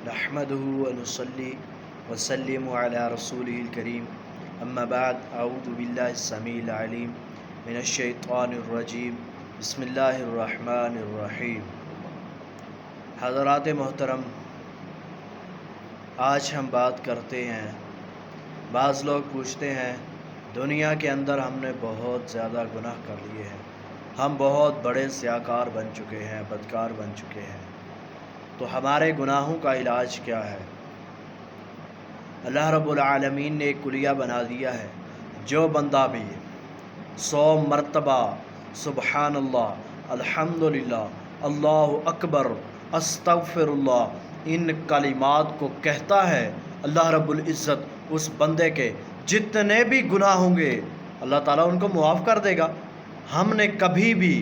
نحمده ونصلي وسلم على رسوله الكريم اما بعد اعوذ باللہ السمیع العلیم من الشیطان الرجیم بسم اللہ الرحمن الرحیم۔ حضرات محترم، آج ہم بات کرتے ہیں، بعض لوگ پوچھتے ہیں دنیا کے اندر ہم نے بہت زیادہ گناہ کر لیے ہیں، ہم بہت بڑے سیاکار بن چکے ہیں، بدکار بن چکے ہیں، تو ہمارے گناہوں کا علاج کیا ہے؟ اللہ رب العالمین نے ایک کلیہ بنا دیا ہے، جو بندہ بھی 100 مرتبہ سبحان اللہ، الحمدللہ، اللہ اکبر، استغفر اللہ، ان کلمات کو کہتا ہے، اللہ رب العزت اس بندے کے جتنے بھی گناہ ہوں گے اللہ تعالیٰ ان کو معاف کر دے گا۔ ہم نے کبھی بھی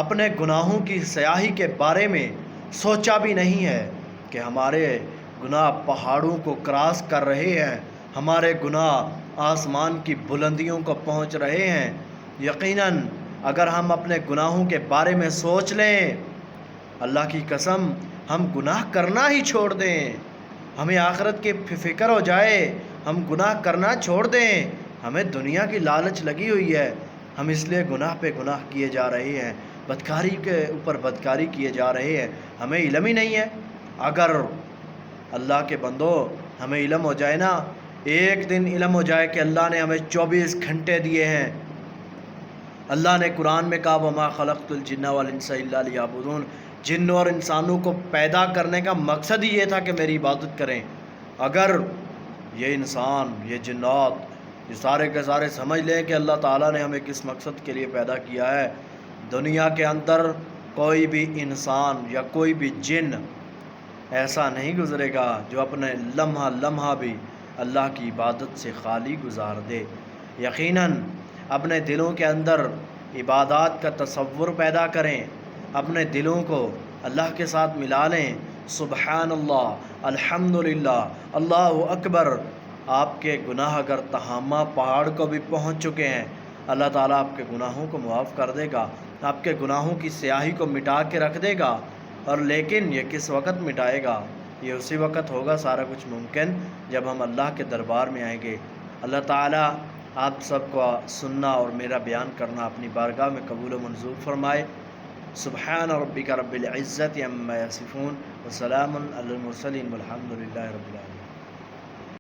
اپنے گناہوں کی سیاہی کے بارے میں سوچا بھی نہیں ہے کہ ہمارے گناہ پہاڑوں کو کراس کر رہے ہیں، ہمارے گناہ آسمان کی بلندیوں کو پہنچ رہے ہیں۔ یقیناً اگر ہم اپنے گناہوں کے بارے میں سوچ لیں، اللہ کی قسم ہم گناہ کرنا ہی چھوڑ دیں، ہمیں آخرت کی فکر ہو جائے، ہم گناہ کرنا چھوڑ دیں۔ ہمیں دنیا کی لالچ لگی ہوئی ہے، ہم اس لیے گناہ پہ گناہ کیے جا رہے ہیں، بدکاری کے اوپر بدکاری کیے جا رہے ہیں، ہمیں علم ہی نہیں ہے۔ اگر اللہ کے بندو ہمیں علم ہو جائے نا، ایک دن علم ہو جائے کہ اللہ نے ہمیں 24 گھنٹے دیے ہیں، اللہ نے قرآن میں کہا وَمَا خَلَقْتُ الْجِنَّ وَالْإِنسَ إِلَّا لِيَعْبُدُونَ، جن اور انسانوں کو پیدا کرنے کا مقصد ہی یہ تھا کہ میری عبادت کریں۔ اگر یہ انسان، یہ جنات، یہ سارے کے سارے سمجھ لیں کہ اللہ تعالیٰ نے ہمیں کس مقصد کے لیے پیدا کیا ہے، دنیا کے اندر کوئی بھی انسان یا کوئی بھی جن ایسا نہیں گزرے گا جو اپنے لمحہ لمحہ بھی اللہ کی عبادت سے خالی گزار دے۔ یقیناً اپنے دلوں کے اندر عبادات کا تصور پیدا کریں، اپنے دلوں کو اللہ کے ساتھ ملا لیں۔ سبحان اللہ، الحمدللہ، اللہ اکبر۔ آپ کے گناہ اگر تہامہ پہاڑ کو بھی پہنچ چکے ہیں، اللہ تعالیٰ آپ کے گناہوں کو معاف کر دے گا، آپ کے گناہوں کی سیاہی کو مٹا کے رکھ دے گا۔ اور لیکن یہ کس وقت مٹائے گا؟ یہ اسی وقت ہوگا سارا کچھ ممکن جب ہم اللہ کے دربار میں آئیں گے۔ اللہ تعالیٰ آپ سب کو سننا اور میرا بیان کرنا اپنی بارگاہ میں قبول و منظور فرمائے۔ سبحان ربک رب العزت عما یصفون وسلام علی المرسلین والحمد للہ رب العالمین۔